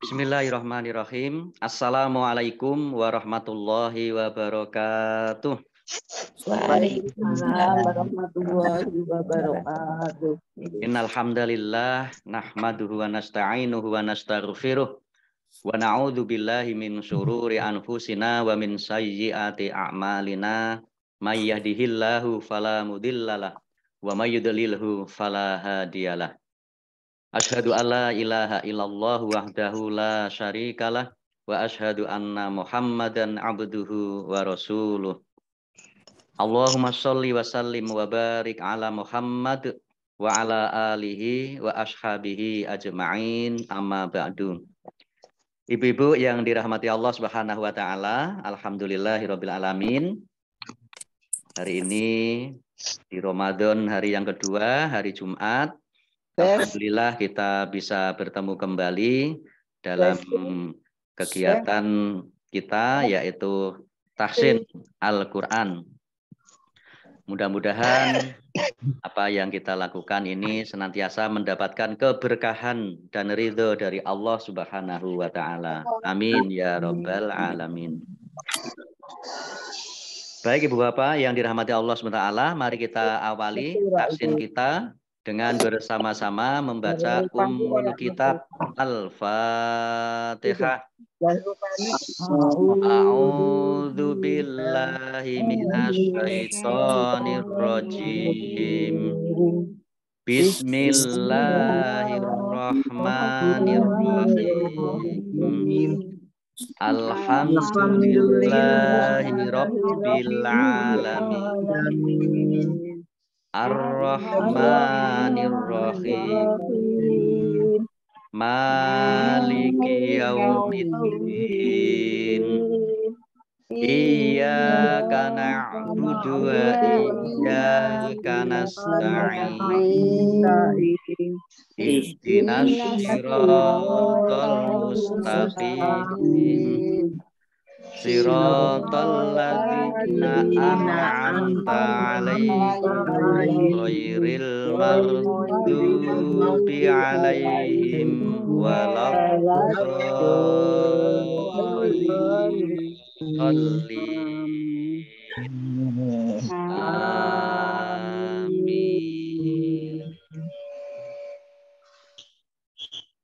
Bismillahirrahmanirrahim. Assalamualaikum warahmatullahi wabarakatuh. Waalaikumsalam warahmatullahi wabarakatuh. Innal hamdalillah nahmaduhu wa nasta'inuhu wa nastaghfiruh wa na'udzu billahi min syururi anfusina wa min sayyiati a'malina may yahdihillahu fala mudhillalah wa may yudlilhu fala hadiyalah. Asyhadu alla ilaha illallah wahdahu la syarikalah wa asyhadu anna Muhammadan abduhu wa rasuluh. Allahumma sholli wa sallim wa barik ala Muhammad wa ala alihi wa ashabihi ajma'in amma ba'du. Ibu-ibu yang dirahmati Allah Subhanahu wa taala, alhamdulillahirabbil alamin. Hari ini di Ramadan hari yang kedua, hari Jumat. Alhamdulillah kita bisa bertemu kembali dalam kegiatan kita yaitu tahsin Al-Quran. Mudah-mudahan apa yang kita lakukan ini senantiasa mendapatkan keberkahan dan ridho dari Allah Subhanahu wa taala. Amin ya rabbal alamin. Baik Ibu Bapak yang dirahmati Allah Subhanahu wa taala, mari kita awali tahsin kita dengan bersama-sama membaca Ummul Kitab Al-Fatihah. A'udzu billahi minasyaitonir rajim. Bismillahirrahmanirrahim. Alhamdulillahi rabbil alamin. Ar-Rahmanir Rahim. Maliki yaumiddin. Iyyaka na'budu wa iyyaka nasta'in. Ihdinas siratal mustaqim. Siratal ladzina an'amta 'alaihim ghairil maghdubi 'alaihim waladdallin. Amin.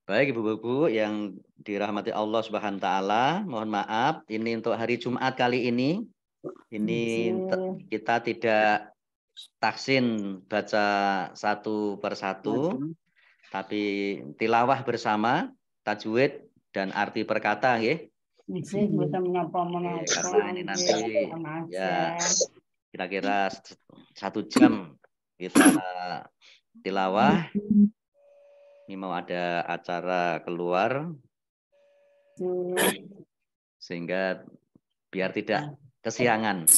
Baik Ibu-ibu yang dirahmati Allah Subhanahu wa taala, mohon maaf ini untuk hari Jumat kali ini. Ini kita tidak tahsin baca satu persatu, tapi tilawah bersama, tajwid dan arti perkata nggih. Karena ini nanti ya kira-kira 1 jam kita tilawah. Ini mau ada acara keluar sehingga biar tidak kesiangan.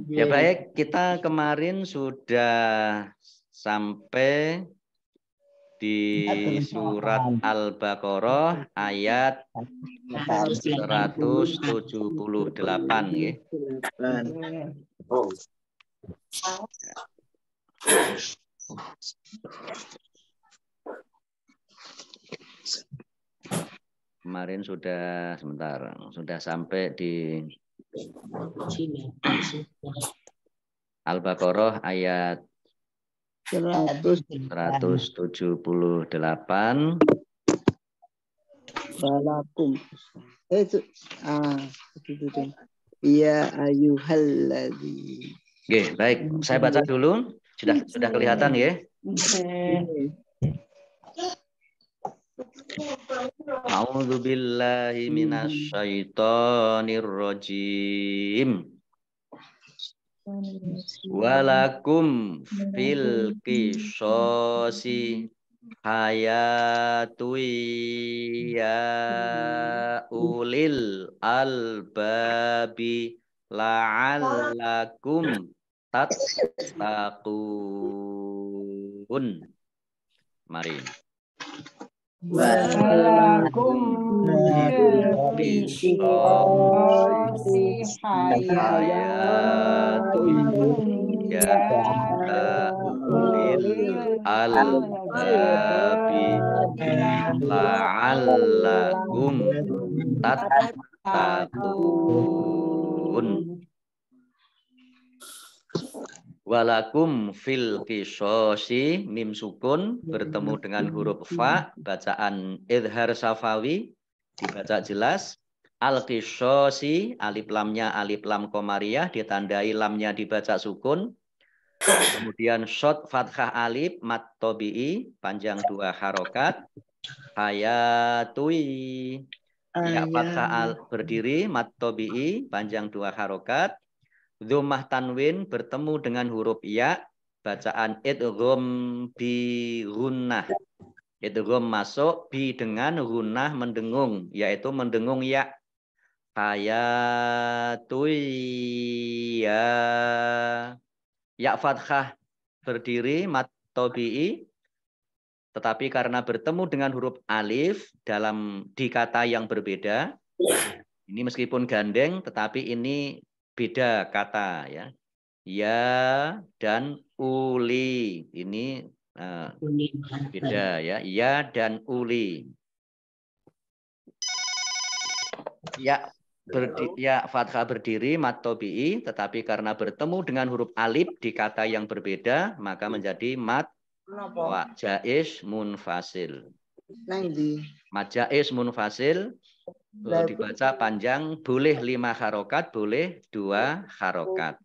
Ya baik, kita kemarin sudah sampai di surat Al-Baqarah ayat 178 ya. Kemarin sudah sampai di Al-Baqarah ayat 178. Balakum. Ya ayyuhalladzi. Oke, baik. Saya baca dulu. Sudah kelihatan ya? A'udzu billahi minasyaitonir rajim. Walakum fil qisasi hayatu ya ulil albabi la'allakum tattaqun. Mari. Walakum fil qisasi hayatun ya ulil albab la'allakum tattaqun. Walakum fil qisosi mim sukun bertemu dengan huruf fa, bacaan idhar safawi dibaca jelas. Al qisosi alif lamnya alif lam komariah ditandai lamnya dibaca sukun. Kemudian shot fathah alif mat tobi'i panjang 2 harokat. Hayatui ya fathah al berdiri mat tobi'i panjang 2 harokat. Dhammah tanwin bertemu dengan huruf ya, bacaan idgham bi gunnah. Idgham masuk bi dengan gunnah mendengung, yaitu mendengung ya. Hayatui ya fathah berdiri mat tobi'i, tetapi karena bertemu dengan huruf alif di kata yang berbeda, ini meskipun gandeng, tetapi ini beda kata ya. Ya dan uli ini beda ya. Ya dan uli. Ya fathah berdiri mat tobi'i, tetapi karena bertemu dengan huruf alif di kata yang berbeda, maka menjadi mat wa jaiz munfasil. Mat jaiz munfasil dibaca panjang, boleh 5 harokat, boleh 2 harokat.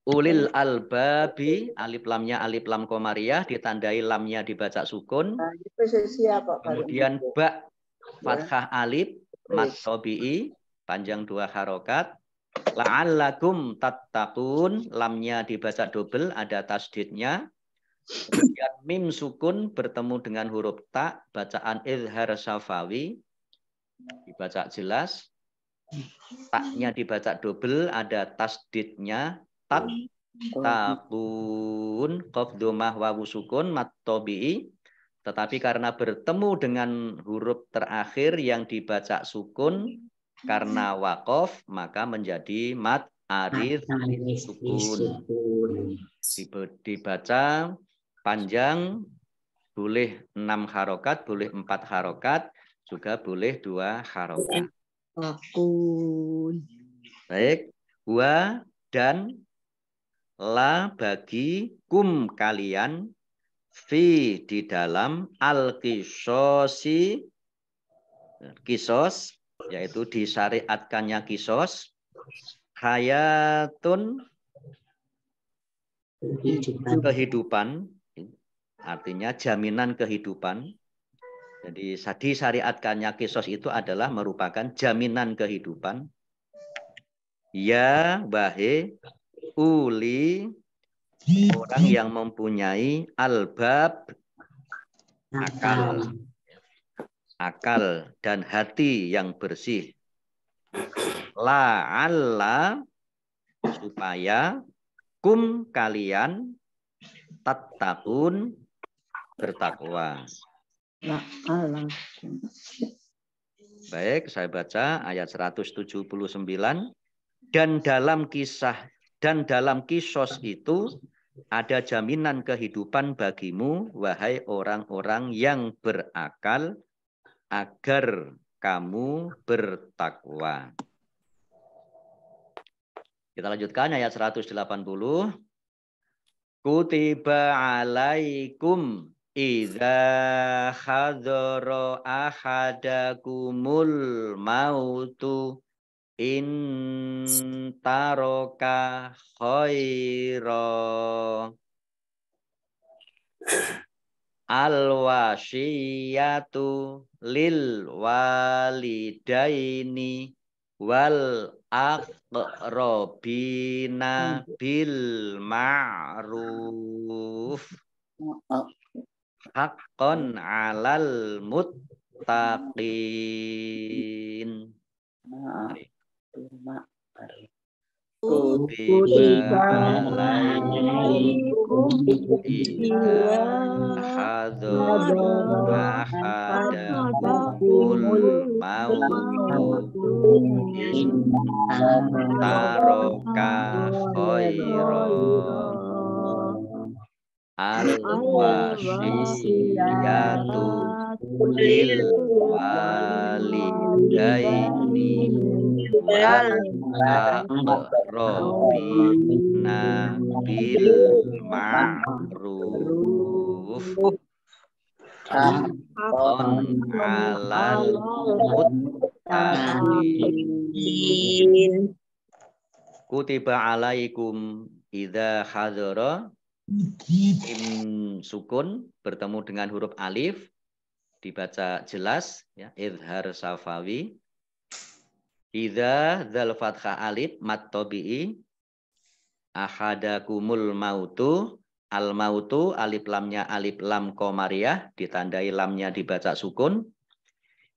Ulil albabi, alif lamnya alif lam komariah, ditandai lamnya dibaca sukun. Kemudian ba, fathah alif, mat tobi'i, panjang 2 harokat. La'allakum tattaqun, lamnya dibaca double, ada tasdidnya. Kemudian mim sukun bertemu dengan huruf ta, bacaan izhar safawi dibaca jelas. Taknya dibaca double, ada tasdidnya. Tattaqun, qaf dhammah wawu sukun mat tobi'i. Tetapi karena bertemu dengan huruf terakhir yang dibaca sukun karena waqaf, maka menjadi mat arid sukun. Dibaca panjang, boleh 6 harokat, boleh 4 harokat, juga boleh 2 harokat. Baik, wa dan la bagi kum kalian fi di dalam al kisos, yaitu disyariatkannya kisos, hayatun kehidupan, artinya jaminan kehidupan. Jadi disyariatkannya kisos itu adalah merupakan jaminan kehidupan. Ya bahe uli, orang yang mempunyai albab, akal dan hati yang bersih. La'alla, supaya kum kalian tattaqun bertakwa. Baik, saya baca ayat 179. Dan dalam kisos itu ada jaminan kehidupan bagimu, wahai orang-orang yang berakal, agar kamu bertakwa. Kita lanjutkan ayat 180. Kutiba alaikum idza hadara ahadakumul mautu in taraka khaira al-wasiyatu lil walidaini wal aqrabina bil ma'ruf haqqan 'alal muttaqin. Kutiba alaikum idza hadara ahadakumul mautu in taraka khaira Al-wasiyatu lil walidaini wal aqrabina bil ma'ruf haqqan 'alal muttaqin. Kutiba alaikum idza hadara sukun bertemu dengan huruf alif dibaca jelas ya, izhar safawi. Idza dzal fathah alif mat tabi'i ahadakumul mautu. Al mautu alif lamnya alif lam qamariyah ditandai lamnya dibaca sukun.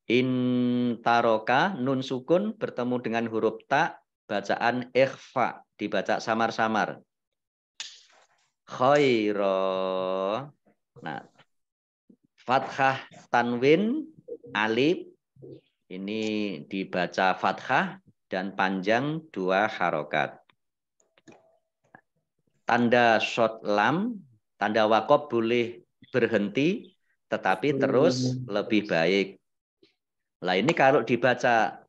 In taroka nun sukun bertemu dengan huruf ta bacaan ikhfa dibaca samar-samar. Khaira. Nah, fathah tanwin alif ini dibaca fathah dan panjang 2 harokat. Tanda short lam, tanda wakob boleh berhenti, tetapi terus lebih baik. Nah ini kalau dibaca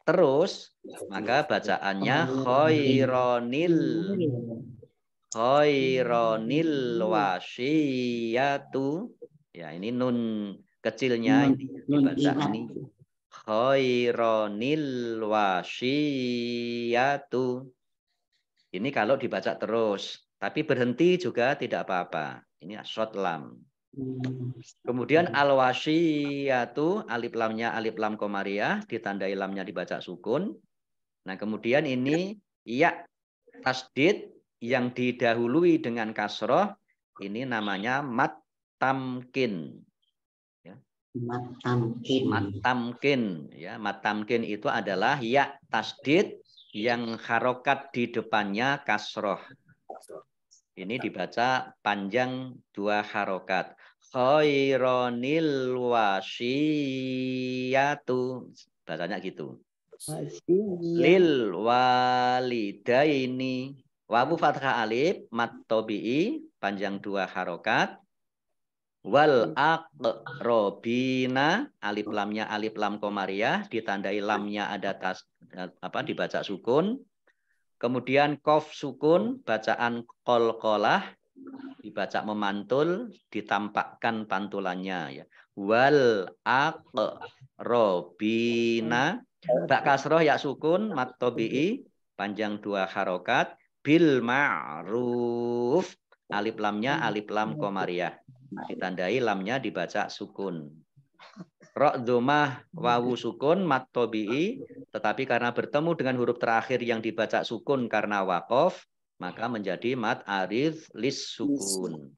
terus, maka bacaannya khaironil wasiyatu. Ya ini nun kecilnya ini dibaca ini. Khaironil wasiyatu. Ini kalau dibaca terus. Tapi berhenti juga tidak apa-apa. Ini short lam. Kemudian al-wasiyatu, alif lamnya alif lam qamariyah, ditandai lamnya dibaca sukun. Nah kemudian ini ya tasdid yang didahului dengan kasroh, ini namanya mat tamkin. Ya. Mat tamkin. Ya, mat tamkin itu adalah ya tasdid yang harokat di depannya kasroh. Ini dibaca panjang 2 harokat. Khaironil wasiyatu. Bacanya gitu. Lil walidaini. Wawu fathah alif. Mat tabi'i. Panjang 2 harokat. Wal aqrobina. Alif lamnya alif lam qamariyah. Ditandai lamnya ada dibaca sukun. Kemudian kof sukun, bacaan qalqalah, dibaca memantul, ditampakkan pantulannya. Ya. Wal aqrobina, bak kasroh ya sukun, mat tabi'i, panjang 2 harokat, bil ma'ruf, alif lamnya alif lam qamariyah, ditandai lamnya dibaca sukun. Ro domah wawu sukun mat tabi'i, tetapi karena bertemu dengan huruf terakhir yang dibaca sukun karena wakof, maka menjadi mat aridh lis sukun.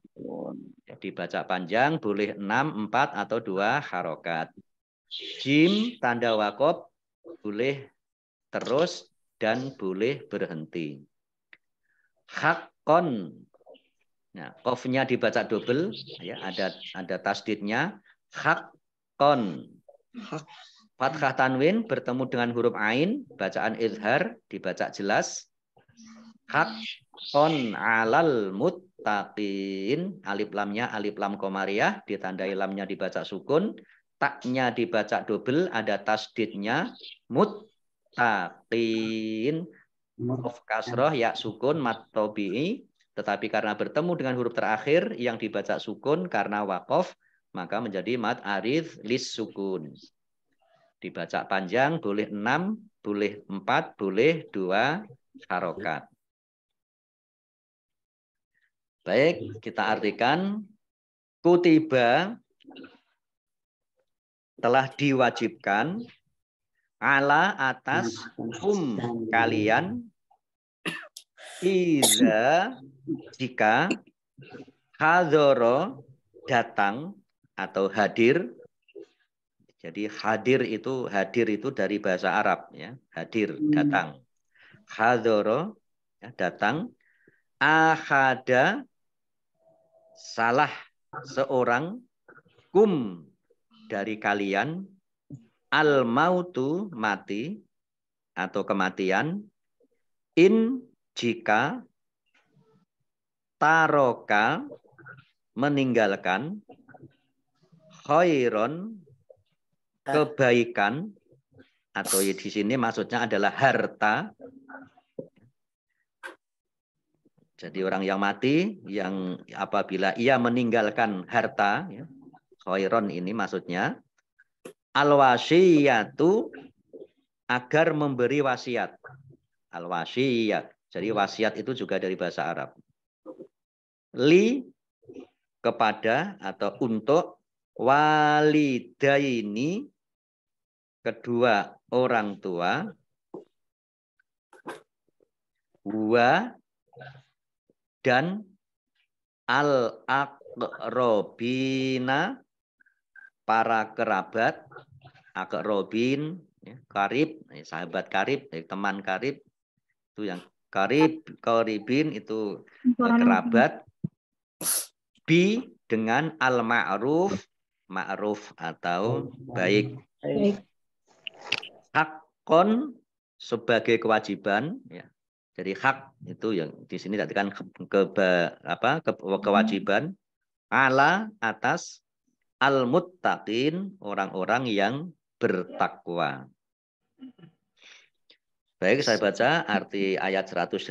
Ya, dibaca panjang boleh 6, 4 atau 2 harokat. Jim tanda wakof boleh terus dan boleh berhenti. Hakkon. Nah, kofnya dibaca double, ya ada tasdidnya. Hak kon. Fathah tanwin bertemu dengan huruf ain, bacaan izhar dibaca jelas. Haqqon 'alal muttaqin, alif lamnya alif lam qamariyah, ditandai lamnya dibaca sukun, taknya dibaca double, ada tasdidnya. Muttaqin, qaf kasroh ya sukun mat tabi'i, tetapi karena bertemu dengan huruf terakhir yang dibaca sukun karena waqaf, maka menjadi mat aridh lis sukun. Dibaca panjang boleh 6, boleh 4, boleh 2 harokat. Baik, kita artikan kutiba telah diwajibkan ala atas kalian iza jika hadoro datang atau hadir. Jadi hadir itu dari bahasa Arab ya, hadir datang. Hadoro ya, datang. Ahada salah seorang kum dari kalian, al mautu mati atau kematian, in jika, taroka meninggalkan khairon kebaikan, atau di sini maksudnya adalah harta. Jadi orang yang mati yang apabila ia meninggalkan harta, ya, khairon ini maksudnya al-wasiyatu, agar memberi wasiat. Al-wasiyat. Jadi wasiat itu juga dari bahasa Arab. Li, kepada atau untuk, walidaini, kedua orang tua, wa, dan al-aqrobina, para kerabat, aqrobin, ya, karib, sahabat karib, teman karib, itu yang karib, karibin itu kerabat, bi, dengan al-ma'ruf, ma'ruf atau baik, hakon, sebagai kewajiban, ya. Jadi hak itu yang di sini dikatakan kewajiban, ala, atas, al-muttaqin, orang-orang yang bertakwa. Baik, saya baca arti ayat 180.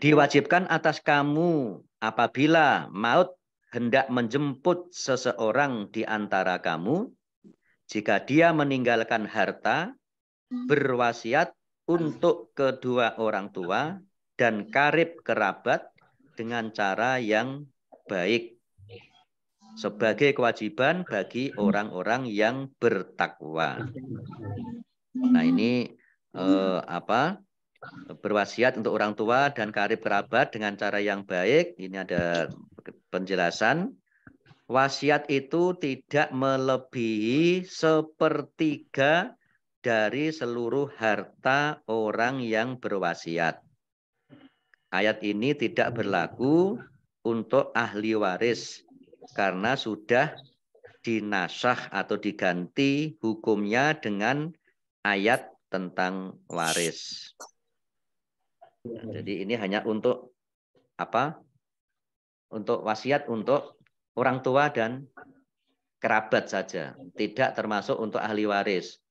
Diwajibkan atas kamu apabila maut hendak menjemput seseorang di antara kamu, jika dia meninggalkan harta, berwasiat untuk kedua orang tua dan karib kerabat dengan cara yang baik, sebagai kewajiban bagi orang-orang yang bertakwa. Nah, ini berwasiat untuk orang tua dan karib kerabat dengan cara yang baik. Ini ada penjelasan. Wasiat itu tidak melebihi sepertiga dari seluruh harta orang yang berwasiat. Ayat ini tidak berlaku untuk ahli waris karena sudah dinasakh atau diganti hukumnya dengan ayat tentang waris. Jadi ini hanya untuk apa? Untuk wasiat untuk orang tua dan kerabat saja, tidak termasuk untuk ahli waris.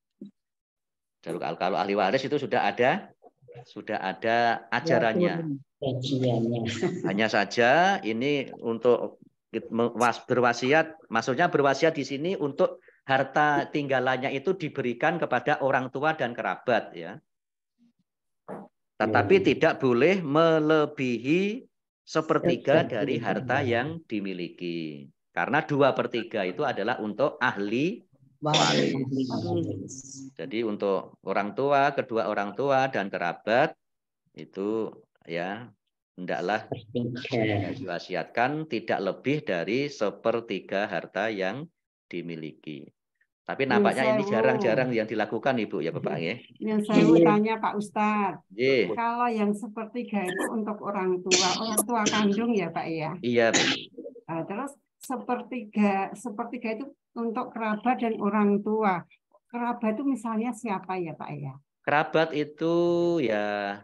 Kalau ahli waris itu sudah ada ajarannya. Hanya saja ini untuk berwasiat, maksudnya berwasiat di sini untuk harta tinggalannya itu diberikan kepada orang tua dan kerabat, ya. Tetapi tidak boleh melebihi sepertiga dari harta yang dimiliki. Karena 2/3 itu adalah untuk ahli waris. Jadi untuk orang tua, kedua orang tua dan kerabat itu ya hendaklah diwasiatkan tidak lebih dari sepertiga harta yang dimiliki. Tapi nampaknya ini jarang-jarang yang dilakukan, Ibu, ya Bapak, ya. Yang saya mau tanya Pak Ustadz, kalau yang sepertiga itu untuk orang tua kandung ya Pak, ya? Iya. Terus sepertiga itu untuk kerabat dan orang tua. Kerabat itu misalnya siapa ya Pak, ya? Kerabat itu ya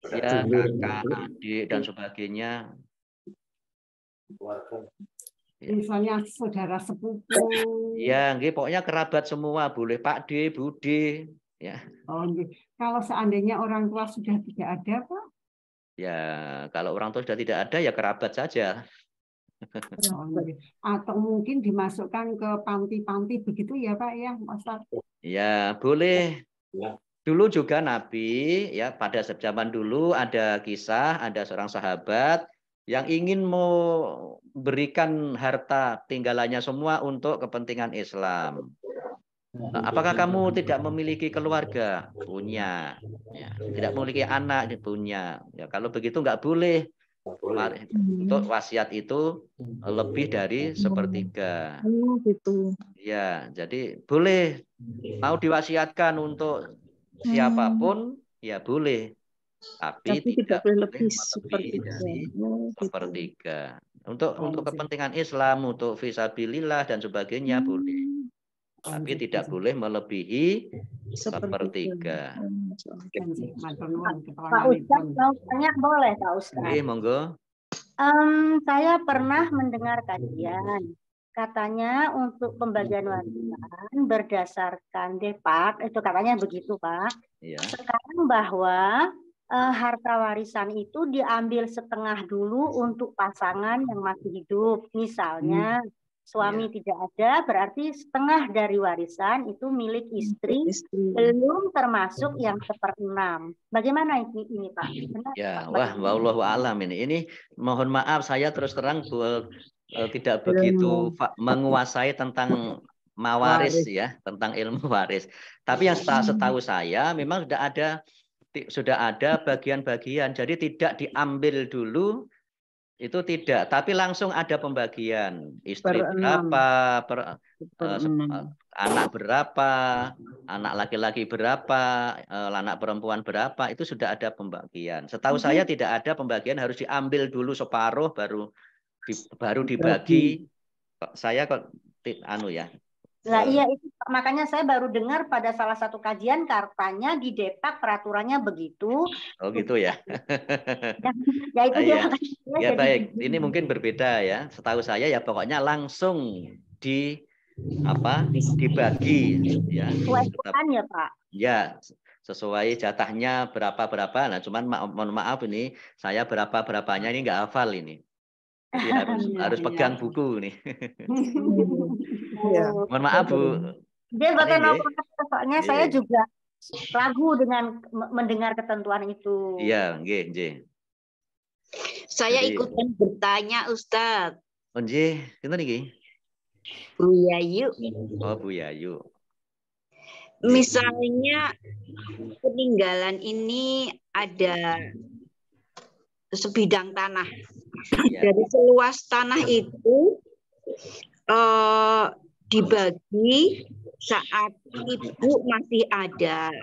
kakak, adik dan sebagainya. Misalnya saudara sepupu. Ya, pokoknya kerabat semua, boleh Pak D, Bude, ya. Oh, kalau seandainya orang tua sudah tidak ada, Pak? Ya, kalau orang tua sudah tidak ada ya kerabat saja. Atau mungkin dimasukkan ke panti-panti begitu ya Pak, ya, Ustaz? Ya, boleh. Dulu juga Nabi, ya, pada zaman dulu ada kisah, ada seorang sahabat yang ingin memberikan harta tinggalannya semua untuk kepentingan Islam. Nah, apakah kamu tidak memiliki keluarga? Punya. Ya, tidak memiliki anak? Punya. Ya, kalau begitu nggak boleh. Untuk wasiat itu lebih dari sepertiga. Gitu. Ya, jadi boleh. Mau diwasiatkan untuk siapapun, ya boleh. Tapi tidak boleh lebih dari sepertiga. Untuk kepentingan Islam, untuk fisabilillah dan sebagainya boleh. Tapi tidak boleh melebihi sepertiga. Pak Ustadz mau tanya boleh Pak Ustadz? Monggo. Saya pernah mendengar kajian. Katanya untuk pembagian warisan berdasarkan Depak, itu katanya begitu, Pak. Ya. Sekarang bahwa harta warisan itu diambil setengah dulu untuk pasangan yang masih hidup. Misalnya suami tidak ada, berarti setengah dari warisan itu milik istri, belum termasuk yang 1/6. Bagaimana ini Pak? Benar, Ya, Pak? wah, wallahu alam ini. Ini mohon maaf saya terus terang tidak begitu menguasai tentang mawaris ya, tentang ilmu waris. Tapi yang setahu saya memang sudah ada bagian-bagian. Jadi tidak diambil dulu itu tidak, tapi langsung ada pembagian. Istri berapa, anak berapa, anak laki-laki berapa, anak perempuan berapa, itu sudah ada pembagian. Setahu saya tidak ada pembagian harus diambil dulu separuh baru dibagi. Saya kok ya. Nah, iya itu makanya saya baru dengar pada salah satu kajian katanya di Depak peraturannya begitu. Oh gitu ya. Ya itu dia. Ya baik, ini mungkin berbeda ya. Setahu saya ya pokoknya langsung dibagi ya. Sesuai ya Pak. Ya, sesuai jatahnya berapa. Nah, cuman mohon maaf ini saya berapanya ini nggak hafal ini. Jadi harus pegang buku nih. Mohon maaf Bu. Dia soalnya saya juga ragu dengan mendengar ketentuan itu. Iya, nggih. Saya ikutan bertanya Ustadz. Oh nggih, kinten niki? Bu Yayu. Oh Bu Yayu. Misalnya peninggalan ini ada sebidang tanah. Dari seluas tanah itu dibagi saat ibu masih ada.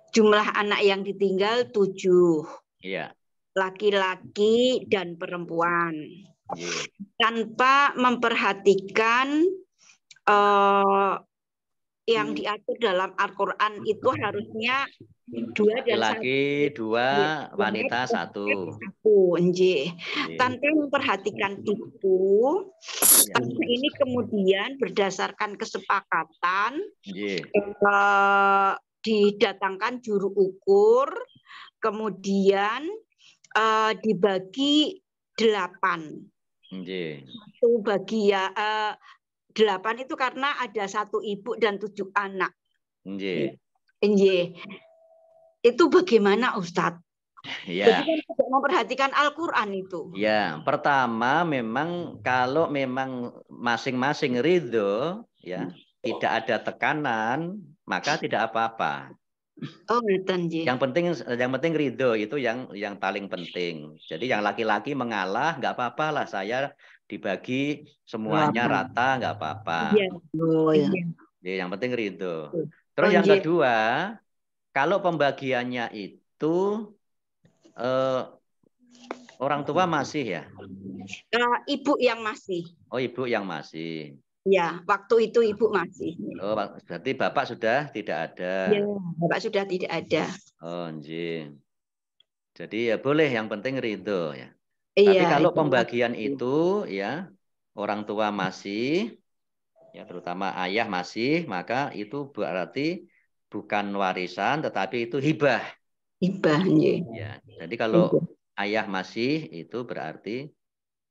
Jumlah anak yang ditinggal 7. Iya. Laki-laki dan perempuan. Tanpa memperhatikan yang diatur dalam Al-Quran itu harusnya 2 dan laki-laki 2, wanita 1. Tanpa memperhatikan itu, tanah ini kemudian berdasarkan kesepakatan didatangkan juru ukur, kemudian dibagi 8. Itu bagian 8 itu karena ada 1 ibu dan 7 anak. Itu bagaimana Ustadz? Ya. Jadi kan tidak memperhatikan Al-Quran itu. Ya, pertama memang kalau memang masing-masing ridho, ya tidak ada tekanan, maka tidak apa-apa. Oh, yang penting ridho itu yang paling penting. Jadi yang laki-laki mengalah nggak apa-apa lah, saya dibagi semuanya rata nggak apa-apa. Yang penting ridho. Terus yang kedua, kalau pembagiannya itu orang tua masih ya? Ibu yang masih. Oh, ibu yang masih. Ya, waktu itu ibu masih. Oh, berarti bapak sudah tidak ada. Ya, bapak sudah tidak ada. Oh, anjing. Jadi ya boleh, yang penting ridho ya. Iya, tapi kalau pembagian itu ya orang tua masih, ya terutama ayah masih, maka itu berarti bukan warisan tetapi itu hibah. Hibah, ya. Jadi kalau ayah masih itu berarti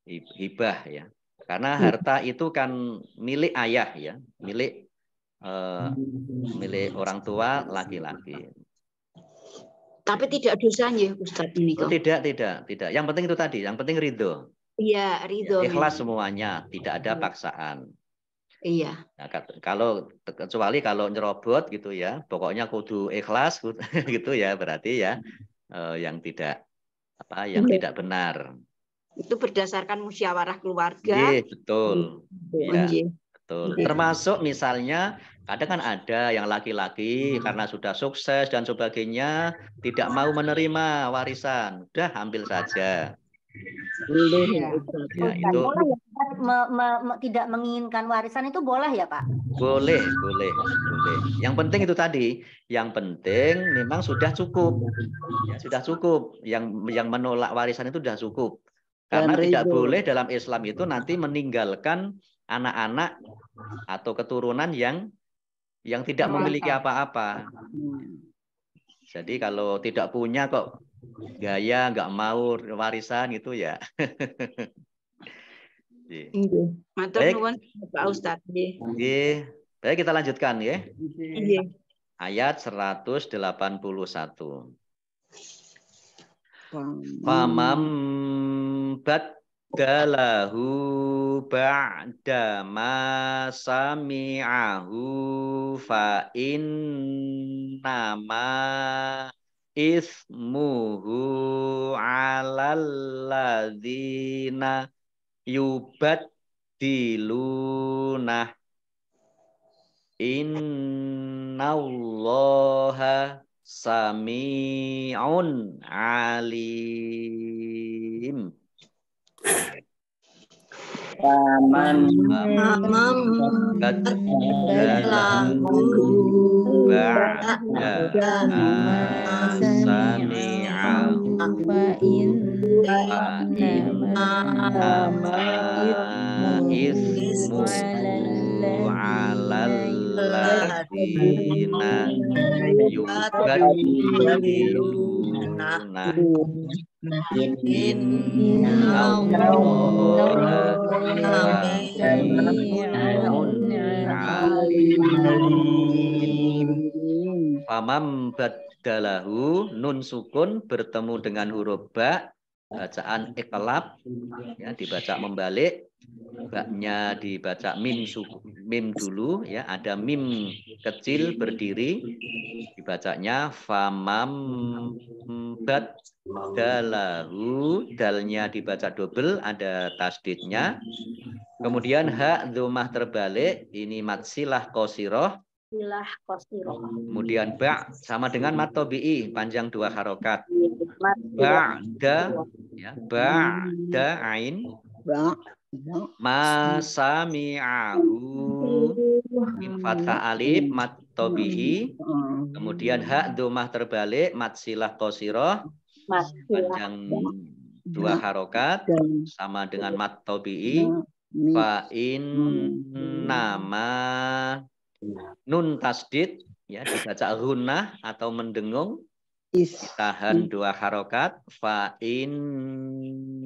hibah ya. Karena harta itu kan milik ayah ya, milik orang tua laki-laki. Tapi tidak dosanya Ustadz ini. Oh, tidak. Yang penting itu tadi, yang penting ridho. Iya, ridho. Ya, ikhlas semuanya, tidak ada paksaan. Iya. Nah, kecuali kalau nyerobot gitu ya, pokoknya kudu ikhlas gitu ya, berarti ya yang tidak tidak benar. Itu berdasarkan musyawarah keluarga. Iya, betul. Iya, betul. Termasuk misalnya kadang kan ada yang laki-laki karena sudah sukses dan sebagainya tidak mau menerima warisan, udah ambil saja. Ya, itu tidak menginginkan warisan itu boleh ya Pak? Boleh. Yang penting itu tadi, yang penting memang sudah cukup, ya, sudah cukup. Yang menolak warisan itu sudah cukup. Karena Dan tidak ridho. boleh dalam Islam itu nanti meninggalkan anak-anak atau keturunan yang tidak memiliki apa-apa. Jadi kalau tidak punya kok gaya nggak mau warisan itu ya. Matur Baik. nuwun Pak Ustadz. Nggih. Nggih. Baik, kita lanjutkan ya. Nggih. Ayat 181. Famam Famam baddalahu ba'da ma sami'ahu fa innama ismuhu 'alal ladzina yubaddiluna innallaha sami'un alim. Faman baddalahu ba'da ma sami'ahu fa innama ismuhu 'alal ladzina yubaddiluna innallaha sami'un alim. Famam baddalahu, nun sukun bertemu dengan huruf ba, bacaan iqlab, ya, dibaca membalik. Baknya dibaca mim dulu, ya, ada mim kecil berdiri, dibacanya famam baddalahu, dalnya dibaca double, ada tasdidnya. Kemudian ha dhammah terbalik, ini matsilah qasiroh. Kemudian ba sama dengan mat tabi'i, panjang 2 harokat. Ba'da, ya, ba'da ain. Ma sami'ahu, min fathah alif, mat tabi'i. Kemudian ha dhammah terbalik, matsilah qasiroh, panjang 2 harokat, sama dengan mat tabi'i. Fa innama, nun tasdid, ya, dibaca gunnah atau mendengung, ditahan 2 harokat. Fa innama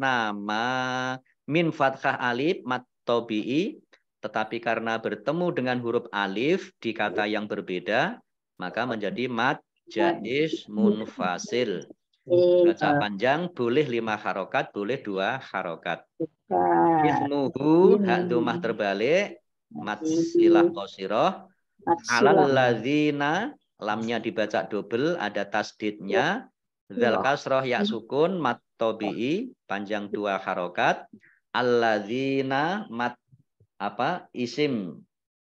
min fathah alif mat tabi'i, tetapi karena bertemu dengan huruf alif di kata yang berbeda, maka menjadi mat jaiz munfasil. Baca panjang boleh 5 harokat, boleh 2 harokat. Ismuhu, hak dhammah terbalik, matsilah qasiroh, alal ladzina, lamnya dibaca double, ada tasdidnya. Dzal kasroh ya sukun, mat tabi'i, panjang 2 harokat. Alladzina, mat apa? Isim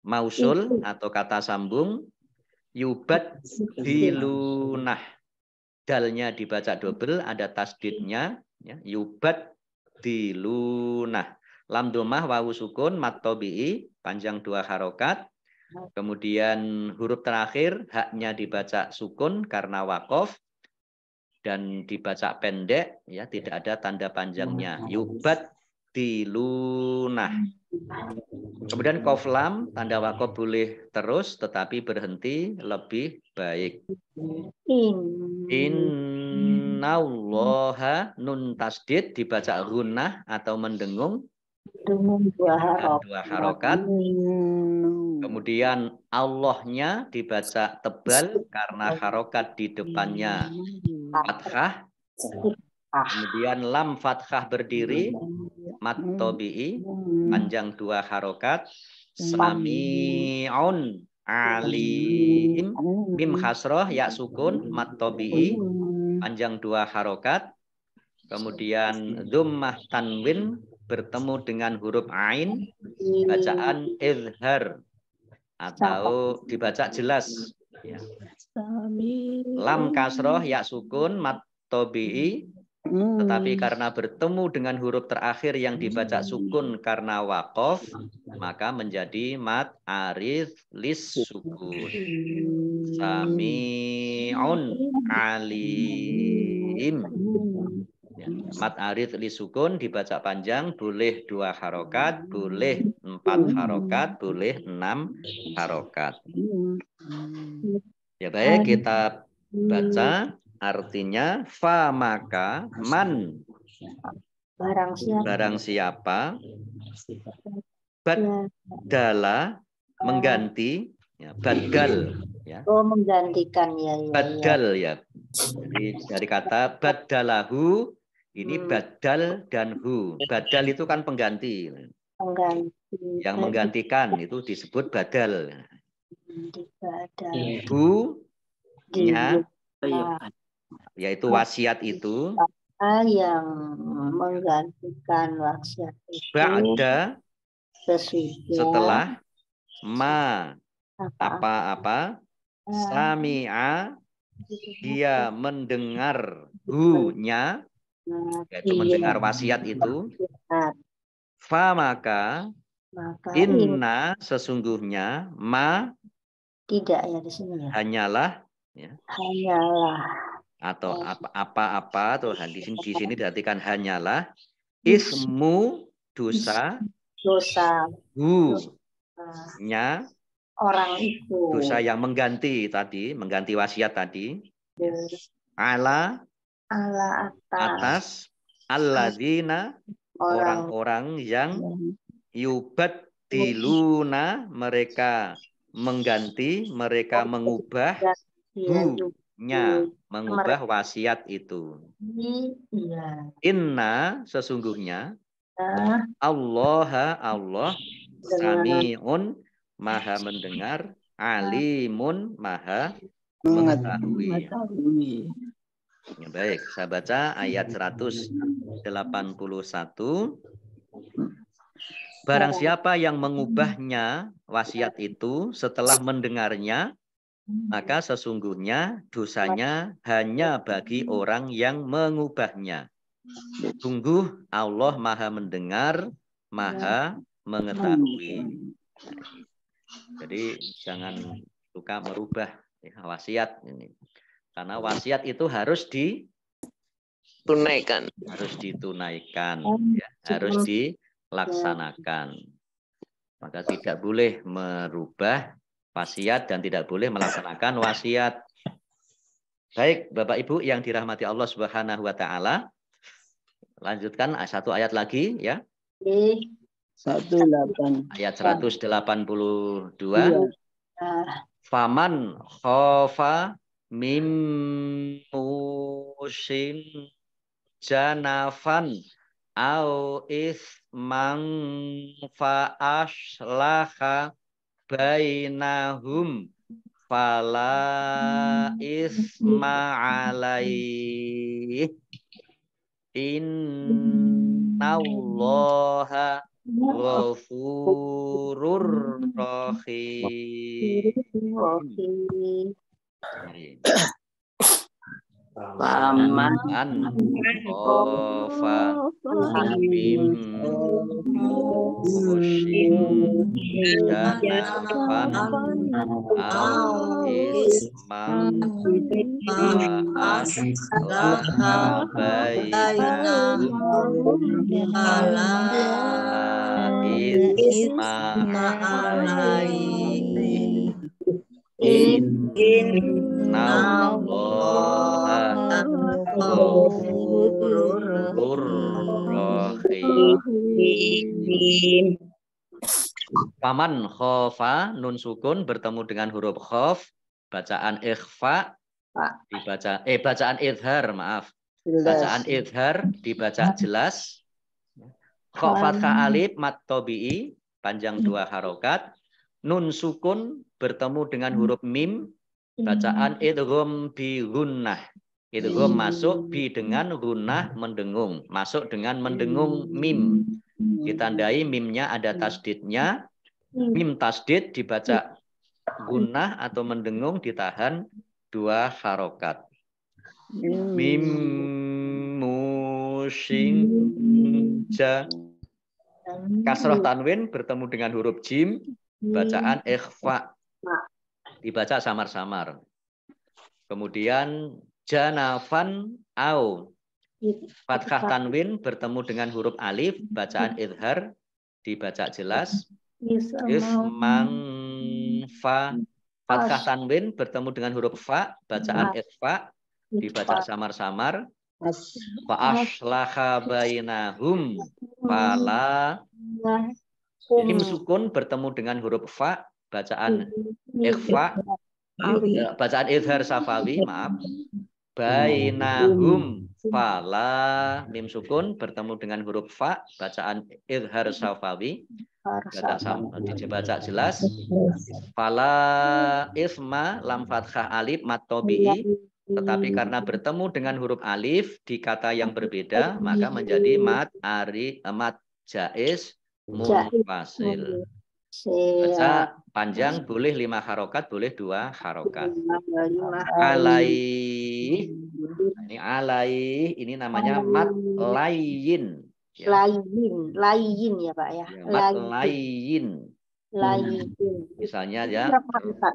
mausul atau kata sambung. Yubaddilunah, dalnya dibaca double, ada tasdidnya, ya, yubaddilunah. Lam dhammah wawu sukun, mat tabi'i, panjang 2 harokat. Kemudian huruf terakhir haknya dibaca sukun karena waqaf dan dibaca pendek, ya, tidak ada tanda panjangnya. Yubaddilunah. Kemudian qaf lam, tanda waqaf boleh terus tetapi berhenti lebih baik. Innallaha, nun tasdid dibaca gunnah atau mendengung, 2 harokat. Kemudian Allahnya dibaca tebal karena harokat di depannya fathah. Kemudian lam fathah berdiri, mat tabi'i, panjang 2 harokat. Sami'un alim, mim khasroh ya sukun, mat tabi'i, panjang 2 harokat. Kemudian dhammah tanwin bertemu dengan huruf ain, bacaan izhar atau dibaca jelas, ya. Lam kasroh ya sukun, mat tabi'i, tetapi karena bertemu dengan huruf terakhir yang dibaca sukun karena waqaf, maka menjadi mat arid lis sukun. Sami'un alim. Ya. Mat arid li sukun dibaca panjang, boleh 2 harokat, boleh 4 harokat, boleh 6 harokat. Ya baik, kita baca artinya fa maka man barang siapa badala mengganti ya, badal ya. Oh, menggantikan ya. Badal ya. Jadi dari kata badalahu ini badal dan hu. Badal itu kan pengganti. Yang menggantikan itu disebut badal. Hu-nya yaitu wasiat itu. Yang menggantikan wasiat itu. Ba'da setelah ma apa-apa sami'a dia mendengar hu-nya yaitu mendengar wasiat itu. Fa maka inna sesungguhnya ma tidak ya di sini ya. Hanyalah ya. Hanyalah Atau apa-apa atau di sini diartikan hanyalah ismu dosa hu-nya orang itu. Dosa yang mengganti wasiat tadi. Ala atas alladzina orang-orang yang yubaddiluna mereka mengganti, mereka mengubah hu-nya, mengubah wasiat itu. Inna sesungguhnya Allah sami'un maha mendengar, alimun maha mengetahui. Ya, baik, saya baca ayat 181. Barang siapa yang mengubahnya wasiat itu setelah mendengarnya, maka sesungguhnya dosanya hanya bagi orang yang mengubahnya. Sungguh Allah maha mendengar, maha mengetahui. Jadi jangan suka merubah ya, wasiat ini. Karena wasiat itu harus ditunaikan, ya, harus dilaksanakan. Maka tidak boleh merubah wasiat dan tidak boleh melaksanakan wasiat. Baik, Bapak Ibu yang dirahmati Allah Subhanahu wa taala. Lanjutkan satu ayat lagi ya. 18. Ayat 182. Faman khofa mim musin janafan au isman fa aslaha bainahum fala isma alaih innallaha ghafurur rahim. Faman khofa mim musin janafan au isman fa aslaha bainahum fala isma alaihi innallaha ghafurur rahim. Paman khofa nun sukun bertemu dengan huruf khof, bacaan ikhfa dibaca bacaan idhar, maaf. Bacaan idhar dibaca jelas. Kha fathah alif mat tabi'i panjang 2 harokat. Nun sukun bertemu dengan huruf mim, bacaan idgham bi gunnah. Idgham masuk bi dengan gunnah mendengung, masuk dengan mendengung mim. Ditandai mimnya ada tasdidnya. Mim tasdid dibaca gunnah atau mendengung ditahan 2 harokat. Mim musin ja. Kasroh tanwin bertemu dengan huruf jim, bacaan ikhfa, dibaca samar-samar. Kemudian janafan au Fathah tanwin bertemu dengan huruf alif, bacaan idhar dibaca jelas. Isman fa. Fathah tanwin bertemu dengan huruf fa, bacaan ikhfa dibaca samar-samar. Fa aslaha bainahum fala. Mim sukun bertemu dengan huruf fa, bacaan ikhfa, bacaan idhar safawi, maaf. Bainahum fala. Mim sukun bertemu dengan huruf fa, bacaan idhar safawi, dibaca jelas. Fala isma lam fathah alif mat tobi'i. Tetapi karena bertemu dengan huruf alif di kata yang berbeda, maka menjadi mat jaiz munfasil. Baca panjang boleh 5 harokat, boleh 2 harokat. Alai. Ini alai, ini namanya mat layin. Ya. Layin ya Pak ya. Mat layin. Misalnya ya,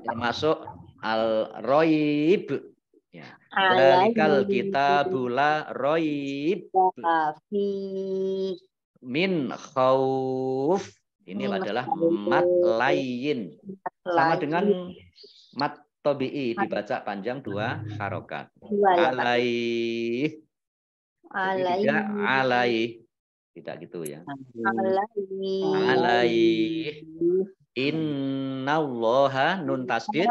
termasuk al-roib. Ya. Dalikal kitabula roib min khauf. Ini adalah mat layin. Sama dengan mat tobi'i, dibaca panjang 2 harokat. Alaih. Tidak alaih. Tidak gitu ya. Alaih. Innallaha nun tasdid.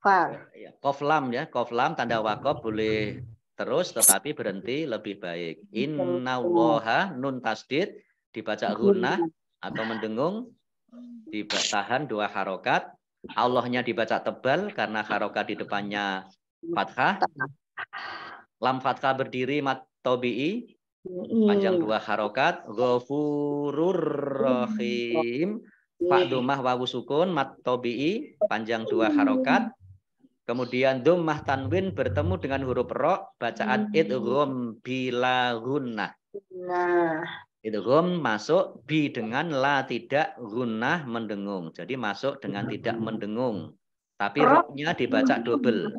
Qaf lam ya, qaf lam tanda wakaf boleh terus tetapi berhenti lebih baik. Innallaha nun tasdid dibaca gunnah atau mendengung, ditahan 2 harokat. Allahnya dibaca tebal karena harokat di depannya fathah. Lam fathah berdiri mat tobi'i panjang 2 harokat. Ghafurur rahim. Fa dhammah wawu sukun mat tobi'i panjang 2 harokat. Kemudian dhammah tanwin bertemu dengan huruf ro, bacaan idgham bila gunnah. Idgham masuk bi dengan la tidak gunnah mendengung. Jadi masuk dengan tidak mendengung. Tapi ro-nya dibaca double.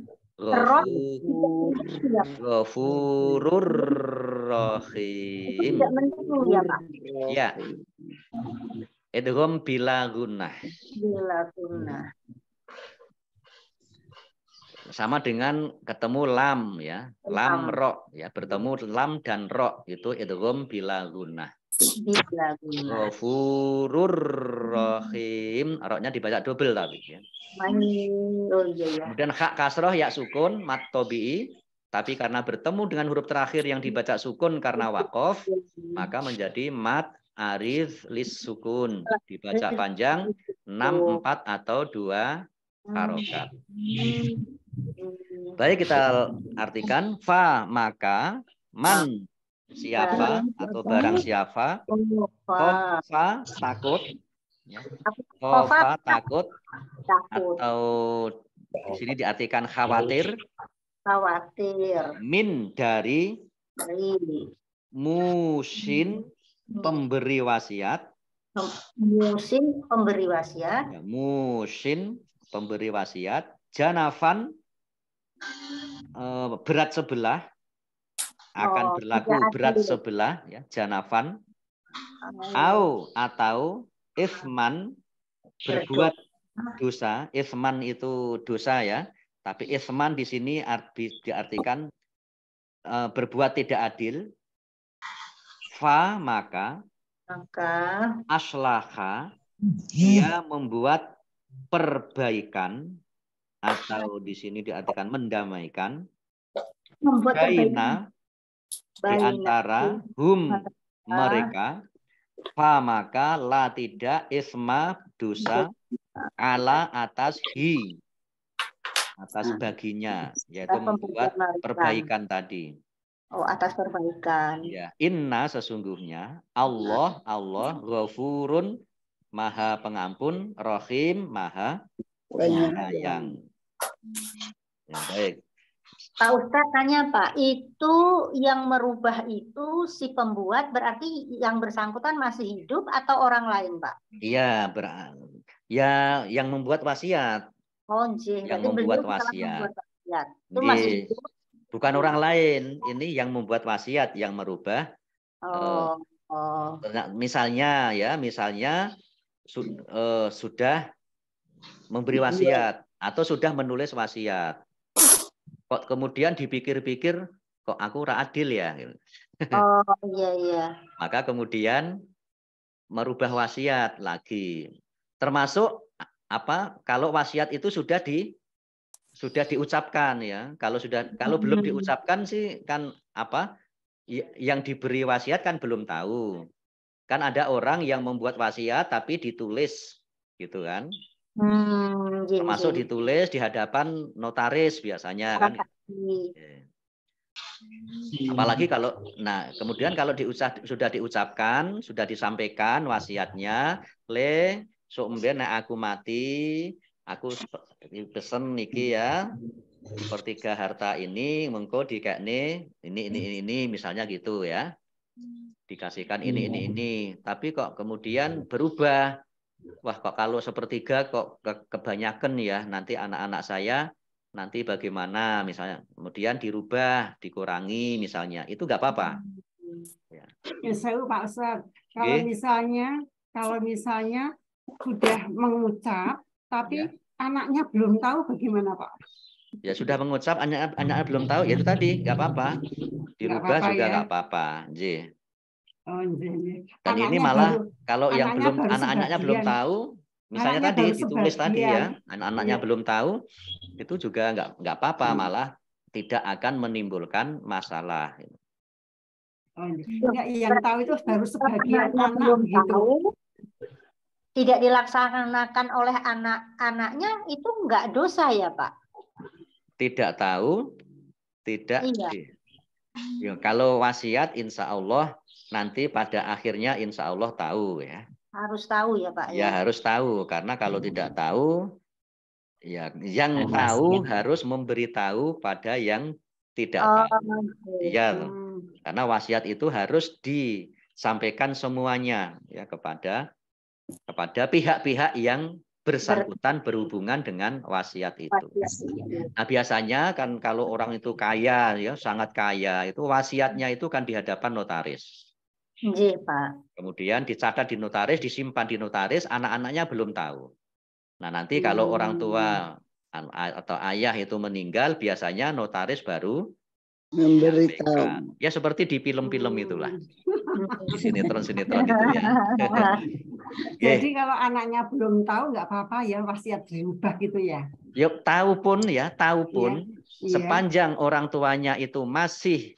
Ghafurur rahim. Tidak mendengung ya Pak. Ya. Idgham bila gunnah. Bila gunnah. Sama dengan ketemu lam ya, lam ro ya, bertemu lam dan ro itu idgham bila gunnah. Ghafurur rahim, ro-nya dibaca double tapi ya. Kemudian hak kasroh ya sukun mat tobi'i, tapi karena bertemu dengan huruf terakhir yang dibaca sukun karena waqaf, maka menjadi mat aridh lis sukun, dibaca panjang 6, 4 atau 2 harokat. Baik, kita artikan fa maka, man siapa atau barang siapa, khofa takut, khofa takut, atau di sini diartikan khawatir, min dari, musin pemberi wasiat, musin pemberi wasiat, janafan berat sebelah, akan berlaku berat sebelah ya, janafan. Au atau isman berbuat dosa. Isman itu dosa ya, tapi isman di sini diartikan berbuat tidak adil. Fa maka aslaha dia membuat perbaikan, atau di sini diartikan mendamaikan, baina di antara hum mereka, fa maka la tidak isma dosa ala atas hi atas baginya, yaitu membuat perbaikan tadi. Atas perbaikan. Ya, inna sesungguhnya Allah ghafurun maha pengampun, rahim maha penyayang. Ya, baik. Pak Ustadz tanya Pak, itu yang merubah itu si pembuat berarti yang bersangkutan masih hidup atau orang lain Pak? Iya, yang membuat wasiat. Oh, yang membuat wasiat. Itu masih hidup. Bukan orang lain, ini yang membuat wasiat, yang merubah. Misalnya sudah memberi wasiat atau sudah menulis wasiat. Kok kemudian dipikir-pikir, kok aku ora adil ya? Iya. Maka kemudian merubah wasiat lagi. Termasuk kalau wasiat itu sudah diucapkan ya. Kalau belum diucapkan sih kan yang diberi wasiat kan belum tahu. Kan ada orang yang membuat wasiat tapi ditulis gitu kan. Termasuk ditulis di hadapan notaris biasanya kan. Apalagi kemudian kalau sudah diucapkan, sudah disampaikan wasiatnya, sok nek aku mati, aku pesen niki ya, sepertiga harta ini mengko dikekne ini misalnya gitu ya. Dikasihkan ini. Tapi kok kemudian berubah. Wah, kok kalau sepertiga kok kebanyakan ya, nanti anak-anak saya nanti bagaimana misalnya. Kemudian dirubah, dikurangi misalnya. Itu nggak apa-apa. Ya, saya Pak Ustadz. Kalau misalnya sudah mengucap tapi anaknya belum tahu bagaimana Pak? Ya sudah mengucap, anaknya belum tahu, ya itu tadi nggak apa-apa, dirubah juga nggak apa-apa. Dan ini malah kalau yang belum anak-anaknya belum tahu, misalnya tadi ditulis tadi ya, anak-anaknya belum tahu, itu juga nggak apa-apa, malah tidak akan menimbulkan masalah. Yang tahu itu baru sebagian anak gitu. Tidak dilaksanakan oleh anak-anaknya itu nggak dosa ya Pak? Tidak tahu, tidak. Ya, kalau wasiat, insya Allah nanti pada akhirnya insya Allah tahu ya. Harus tahu ya Pak? Ya harus tahu, karena kalau tidak tahu, ya yang tahu harus memberitahu pada yang tidak tahu. Ya, karena wasiat itu harus disampaikan semuanya ya kepada pihak-pihak yang bersangkutan berhubungan dengan wasiat itu. Nah biasanya kan kalau orang itu kaya ya sangat kaya itu wasiatnya itu kan di hadapan notaris. Iya Pak. Kemudian dicatat di notaris, disimpan di notaris, anak-anaknya belum tahu. Nah nanti kalau orang tua atau ayah itu meninggal biasanya notaris baru memberitahu. Ya seperti di film-film itulah. Di sinetron-sinetron itu ya. Jadi kalau anaknya belum tahu nggak apa-apa ya wasiat dirubah gitu ya. Yuk tahu pun sepanjang orang tuanya itu masih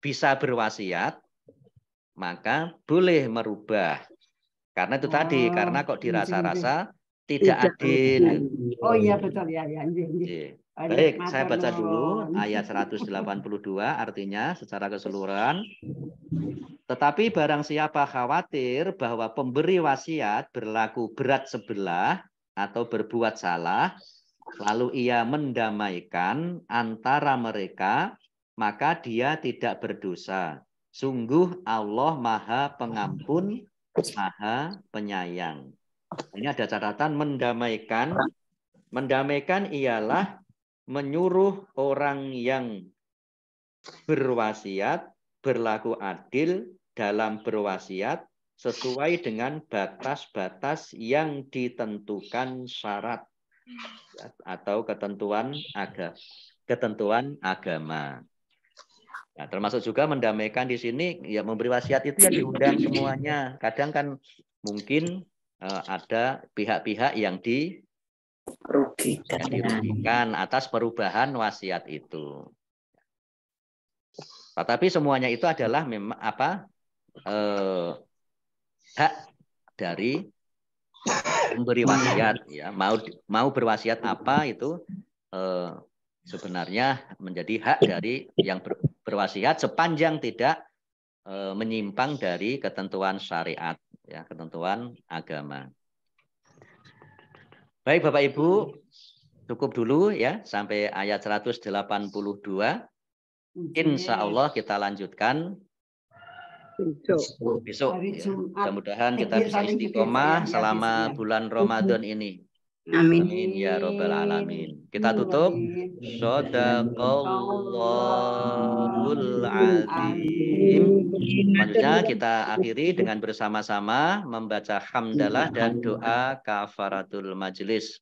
bisa berwasiat maka boleh merubah. Karena itu tadi karena kok dirasa-rasa tidak adil. Oh iya betul ya. Baik, saya baca dulu ayat 182 artinya secara keseluruhan. Tetapi barang siapa khawatir bahwa pemberi wasiat berlaku berat sebelah atau berbuat salah, lalu ia mendamaikan antara mereka, maka dia tidak berdosa. Sungguh Allah Maha Pengampun, Maha Penyayang. Ini ada catatan mendamaikan. Mendamaikan ialah menyuruh orang yang berwasiat berlaku adil dalam berwasiat sesuai dengan batas-batas yang ditentukan syarat atau ketentuan agama. Nah, termasuk juga mendamaikan di sini ya memberi wasiat itu ya diundang semuanya. Kadang kan mungkin ada pihak-pihak yang dirugikan atas perubahan wasiat itu. Tetapi semuanya itu adalah memang hak dari memberi wasiat ya. Mau berwasiat apa itu sebenarnya menjadi hak dari yang berwasiat sepanjang tidak menyimpang dari ketentuan syariat ya, ketentuan agama. Baik Bapak Ibu, cukup dulu ya sampai ayat 182. Insya Allah kita lanjutkan besok. Ya. Mudah-mudahan kita bisa istiqomah selama bulan Ramadan ini. Amin ya robbal alamin. Kita tutup. Shadaqallahul azim. Selanjutnya kita akhiri dengan bersama-sama membaca hamdalah dan doa kafaratul majlis.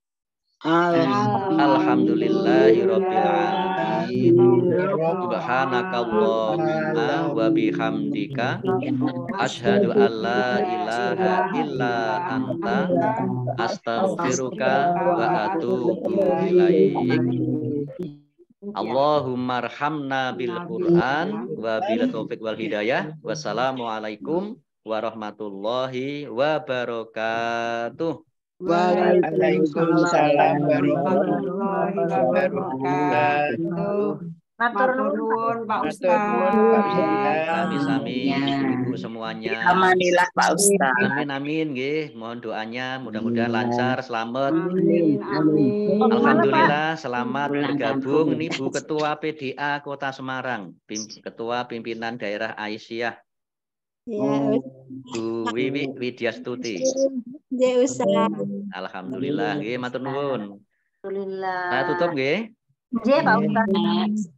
Alhamdulillahirabbil alamin. Subhanakallahumma wa bihamdika asyhadu an la ilaha illa anta astaghfiruka wa atubu ilaik. Allahumma arhamna bil Qur'an wa bil taufiq wal hidayah. Wassalamualaikum warahmatullahi wabarakatuh. Waalaikumsalam warahmatullahi wabarakatuh. Matur nuwun Pak Ustaz. Sami-sami ibu semuanya. Alhamdulillah Pak Ustaz. Amin amin nggih. Mohon doanya mudah-mudahan lancar, selamat. Amin amin. Alhamdulillah selamat bergabung nih Bu Ketua PDA Kota Semarang, Ketua Pimpinan Daerah Aisyah. Bu Wiwi Widyastuti. Ya Ustaz. Alhamdulillah nggih matur nuwun. Alhamdulillah. Saya tutup nggih. Nggih Pak Ustaz.